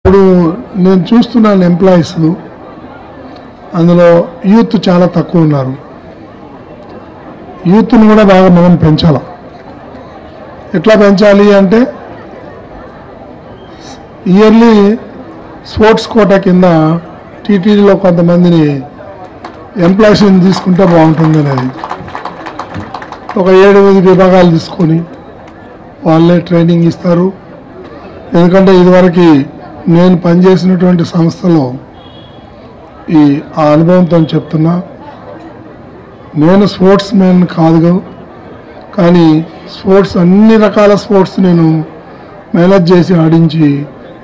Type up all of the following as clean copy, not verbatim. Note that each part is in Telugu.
ఇప్పుడు నేను చూస్తున్నాను ఎంప్లాయీస్ అందులో యూత్ చాలా తక్కువ ఉన్నారు. యూత్ని కూడా బాగా మనం పెంచాలి. ఎట్లా పెంచాలి అంటే ఇయర్లీ స్పోర్ట్స్ కోటా కింద టీటీడీలో కొంతమందిని ఎంప్లాయీస్ని తీసుకుంటే బాగుంటుంది అనేది ఒక 7-8 విభాగాలు తీసుకొని వాళ్ళే ట్రైనింగ్ ఇస్తారు. ఎందుకంటే ఇదివరకు నేను పనిచేసినటువంటి సంస్థలో ఆ అనుభవంతో చెప్తున్నా, నేను స్పోర్ట్స్ మ్యాన్ కాదు కానీ స్పోర్ట్స్ అన్ని రకాల స్పోర్ట్స్ నేను మేనేజ్ చేసి ఆడించి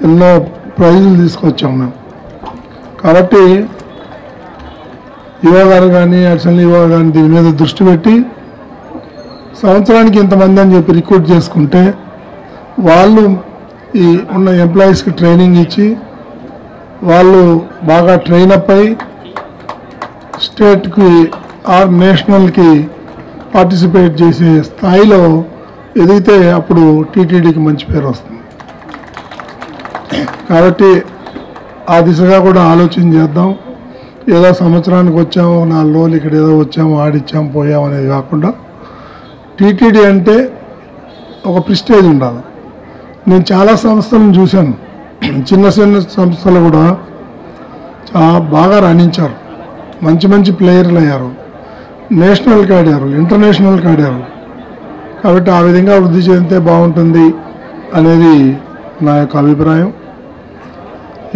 ఎన్నో ప్రైజులు తీసుకొచ్చాం మేము. కాబట్టి యువ గారు కానీ అడిషనల్ యువ కానీ దీని మీద దృష్టి పెట్టి సంవత్సరానికి ఇంతమంది అని చెప్పి రిక్రూట్ చేసుకుంటే వాళ్ళు ఈ ఉన్న ఎంప్లాయీస్కి ట్రైనింగ్ ఇచ్చి వాళ్ళు బాగా ట్రైన్ అప్ అయి స్టేట్కి ఆర్ నేషనల్కి పార్టిసిపేట్ చేసే స్థాయిలో ఎదిగితే అప్పుడు టీటీడీకి మంచి పేరు వస్తుంది. కాబట్టి ఆ దిశగా కూడా ఆలోచన చేద్దాం. ఏదో సంవత్సరానికి వచ్చాము 4 రోజులు ఇక్కడ ఏదో వచ్చాము ఆడిచ్చాము పోయాము అనేది కాకుండా టీటీడీ అంటే ఒక ప్రిస్టేజ్ ఉండాలి. నేను చాలా సంస్థలను చూశాను, చిన్న సంస్థలు కూడా చాలా బాగా రాణించారు, మంచి మంచి ప్లేయర్లు అయ్యారు, నేషనల్కి ఆడారు, ఇంటర్నేషనల్కి ఆడారు. కాబట్టి ఆ విధంగా వృద్ధి చెందితే బాగుంటుంది అనేది నా యొక్క అభిప్రాయం.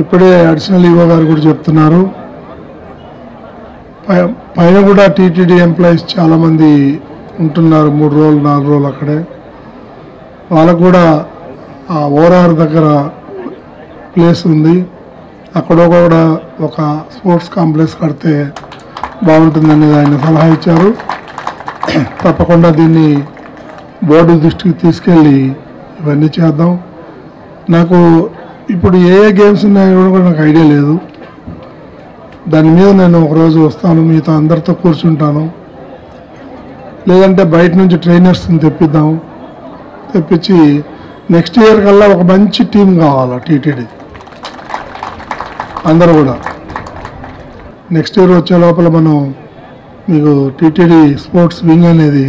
ఇప్పుడే అడిషనల్ ఈవో గారు కూడా చెప్తున్నారు, పైన కూడా టీటీడీ ఎంప్లాయీస్ చాలామంది ఉంటున్నారు, 3 రోజులు 4 రోజులు అక్కడే. వాళ్ళకు కూడా ఆ ఓఆర్ఆర్ దగ్గర ప్లేస్ ఉంది, అక్కడ కూడా ఒక స్పోర్ట్స్ కాంప్లెక్స్ కడితే బాగుంటుందనేది ఆయన సలహా ఇచ్చారు. తప్పకుండా దీన్ని బోర్డు దృష్టికి తీసుకెళ్ళి ఇవన్నీ చేద్దాం. నాకు ఇప్పుడు ఏ గేమ్స్ ఉన్నాయో కూడా నాకు ఐడియా లేదు. దాని మీద నేను ఒకరోజు వస్తాను, మీతో అందరితో కూర్చుంటాను. లేదంటే బయట నుంచి ట్రైనర్స్ని తెప్పించి నెక్స్ట్ ఇయర్ కల్లా ఒక మంచి టీం కావాలి టీటీడీ. అందరూ కూడా నెక్స్ట్ ఇయర్ వచ్చే లోపల మనం మీకు టీటీడీ స్పోర్ట్స్ వింగ్ అనేది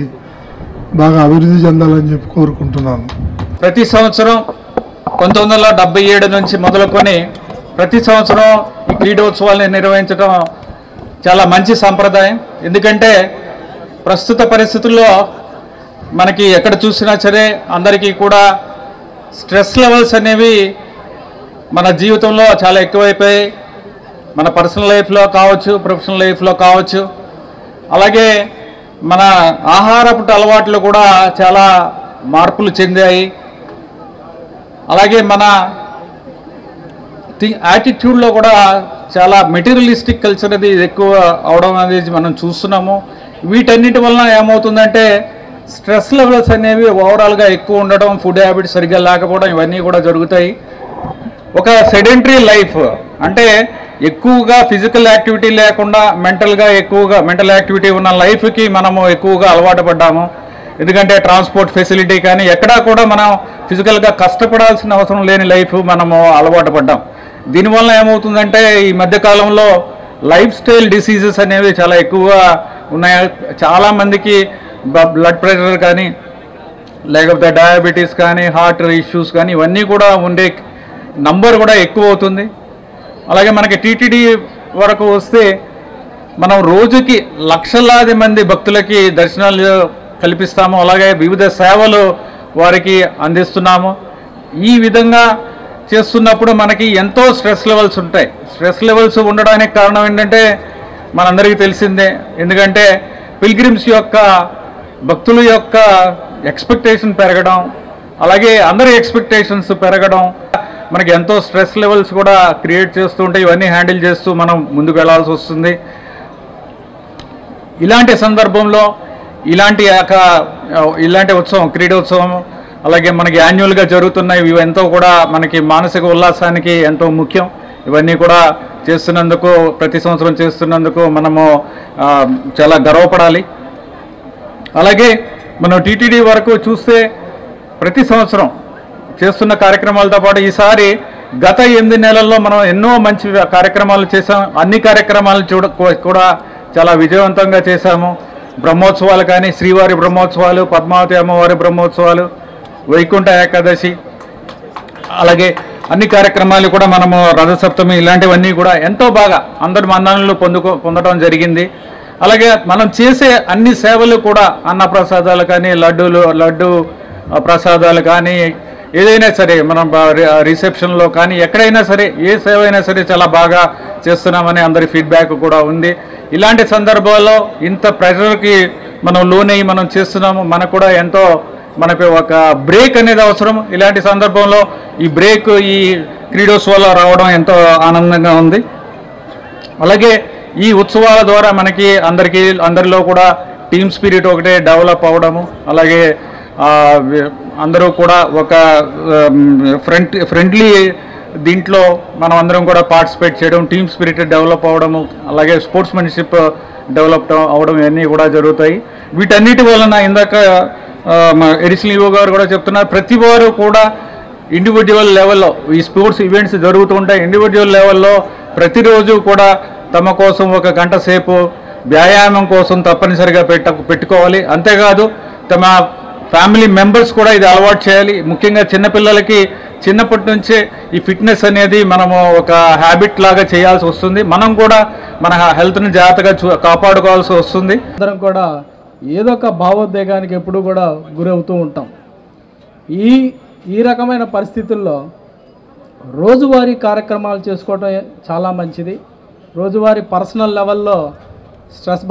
బాగా అభివృద్ధి చెందాలని చెప్పి కోరుకుంటున్నాను. ప్రతి సంవత్సరం 1977 నుంచి మొదలుకొని ప్రతి సంవత్సరం ఈ క్రీడోత్సవాలను నిర్వహించడం చాలా మంచి సంప్రదాయం. ఎందుకంటే ప్రస్తుత పరిస్థితుల్లో మనకి ఎక్కడ చూసినా సరే అందరికీ కూడా స్ట్రెస్ లెవెల్స్ అనేవి మన జీవితంలో చాలా ఎక్కువైపోయాయి. మన పర్సనల్ లైఫ్లో కావచ్చు, ప్రొఫెషనల్ లైఫ్లో కావచ్చు. అలాగే మన ఆహారపు అలవాట్లు కూడా చాలా మార్పులు చెందాయి. అలాగే మన యాటిట్యూడ్లో కూడా చాలా మెటీరియలిస్టిక్ కల్చర్ అనేది ఎక్కువ అవడం అనేది మనం చూస్తున్నాము. వీటన్నిటి వలన ఏమవుతుందంటే స్ట్రెస్ లెవెల్స్ అనేవి ఓవరాల్గా ఎక్కువ ఉండడం, ఫుడ్ హ్యాబిట్స్ సరిగ్గా లేకపోవడం, ఇవన్నీ కూడా జరుగుతాయి. ఒక సెడెంటరీ లైఫ్ అంటే ఎక్కువగా ఫిజికల్ యాక్టివిటీ లేకుండా మెంటల్ యాక్టివిటీ ఉన్న లైఫ్కి మనము ఎక్కువగా అలవాటు పడ్డాము. ఎందుకంటే ట్రాన్స్పోర్ట్ ఫెసిలిటీ కానీ ఎక్కడా కూడా మనం ఫిజికల్గా కష్టపడాల్సిన అవసరం లేని లైఫ్ మనము అలవాటు పడ్డాం. దీనివల్ల ఏమవుతుందంటే ఈ మధ్యకాలంలో లైఫ్ స్టైల్ డిసీజెస్ అనేవి చాలా ఎక్కువగా ఉన్నాయి. చాలామందికి బ్లడ్ ప్రెషర్ కానీ లేకపోతే డయాబెటీస్ కానీ హార్ట్ ఇష్యూస్ కానీ ఇవన్నీ కూడా ఉండే నంబర్ కూడా ఎక్కువ అవుతుంది. అలాగే మనకి టీటీడీ వరకు వస్తే మనం రోజుకి లక్షలాది మంది భక్తులకి దర్శనాలు కల్పిస్తాము. అలాగే వివిధ సేవలు వారికి అందిస్తున్నాము. ఈ విధంగా చేస్తున్నప్పుడు మనకి ఎంతో స్ట్రెస్ లెవెల్స్ ఉంటాయి. స్ట్రెస్ లెవెల్స్ ఉండడానికి కారణం ఏంటంటే మనందరికీ తెలిసిందే. ఎందుకంటే పిల్గ్రిమ్స్ యొక్క భక్తుల యొక్క ఎక్స్పెక్టేషన్ పెరగడం, అలాగే అందరి ఎక్స్పెక్టేషన్స్ పెరగడం మనకి ఎంతో స్ట్రెస్ లెవెల్స్ కూడా క్రియేట్ చేస్తూ ఉంటాయి. ఇవన్నీ హ్యాండిల్ చేస్తూ మనం ముందుకు వెళ్లాల్సి వస్తుంది. ఇలాంటి సందర్భంలో ఇలాంటి ఉత్సవం, క్రీడోత్సవం, అలాగే మనకి యాన్యువల్గా జరుగుతున్నాయి, ఇవి ఎంతో కూడా మనకి మానసిక ఉల్లాసానికి ఎంతో ముఖ్యం. ఇవన్నీ కూడా చేస్తున్నందుకు, ప్రతి సంవత్సరం చేస్తున్నందుకు మనము చాలా గర్వపడాలి. అలాగే మనం టీటీడీ వరకు చూస్తే ప్రతి సంవత్సరం చేస్తున్న కార్యక్రమాలతో పాటు ఈసారి గత 8 నెలల్లో మనం ఎన్నో మంచి కార్యక్రమాలు చేసాం. అన్ని కార్యక్రమాలు కూడా చాలా విజయవంతంగా చేశాము. బ్రహ్మోత్సవాలు కానీ, శ్రీవారి బ్రహ్మోత్సవాలు, పద్మావతి అమ్మవారి బ్రహ్మోత్సవాలు, వైకుంఠ ఏకాదశి, అలాగే అన్ని కార్యక్రమాలు కూడా మనము రథసప్తమి ఇలాంటివన్నీ కూడా ఎంతో బాగా అందరి మన్ననలు పొందడం జరిగింది. అలాగే మనం చేసే అన్ని సేవలు కూడా అన్నప్రసాదాలు కానీ, లడ్డు ప్రసాదాలు కానీ, ఏదైనా సరే మనం రిసెప్షన్లో కానీ ఎక్కడైనా సరే ఏ సేవ అయినా సరే చాలా బాగా చేస్తున్నామని అందరి ఫీడ్బ్యాక్ కూడా ఉంది. ఇలాంటి సందర్భాల్లో ఇంత ప్రెషర్కి మనం లోనయ్యి మనం చేస్తున్నాము. మనకు కూడా ఎంతో మనకు ఒక బ్రేక్ అనేది అవసరం. ఇలాంటి సందర్భంలో ఈ బ్రేక్ ఈ క్రీడోత్సవాల్లో రావడం ఎంతో ఆనందంగా ఉంది. అలాగే ఈ ఉత్సవాల ద్వారా మనకి అందరిలో కూడా టీమ్ స్పిరిట్ ఒకటే డెవలప్ అవ్వడము, అలాగే అందరూ కూడా ఒక ఫ్రెండ్లీ దీంట్లో మనం అందరం కూడా పార్టిసిపేట్ చేయడం, టీమ్ స్పిరిట్ డెవలప్ అవ్వడము, అలాగే స్పోర్ట్స్మెన్షిప్ డెవలప్ అవ్వడం ఇవన్నీ కూడా జరుగుతాయి. వీటన్నిటి వలన ఇందాక ఎడిషనల్ ఈవో గారు కూడా చెప్తున్నారు, ప్రతి వారు కూడా ఇండివిజువల్ లెవెల్లో ఈ స్పోర్ట్స్ ఈవెంట్స్ జరుగుతూ ఉంటాయి. ఇండివిజువల్ లెవెల్లో ప్రతిరోజు కూడా తమ కోసం 1 గంట సేపు వ్యాయామం కోసం తప్పనిసరిగా పెట్టుకోవాలి. అంతేకాదు తమ ఫ్యామిలీ మెంబర్స్ కూడా ఇది అలవాటు చేయాలి. ముఖ్యంగా చిన్నపిల్లలకి చిన్నప్పటి నుంచే ఈ ఫిట్నెస్ అనేది మనము ఒక హ్యాబిట్ లాగా చేయాల్సి వస్తుంది. మనం కూడా మన హెల్త్ని జాగ్రత్తగా కాపాడుకోవాల్సి వస్తుంది. అందరం కూడా ఏదో ఒక భావోద్వేగానికి ఎప్పుడూ కూడా గురవుతూ ఉంటాం. ఈ రకమైన పరిస్థితుల్లో రోజువారీ కార్యక్రమాలు చేసుకోవడం చాలా మంచిది. రోజువారీ పర్సనల్ లెవెల్లో స్ట్రెస్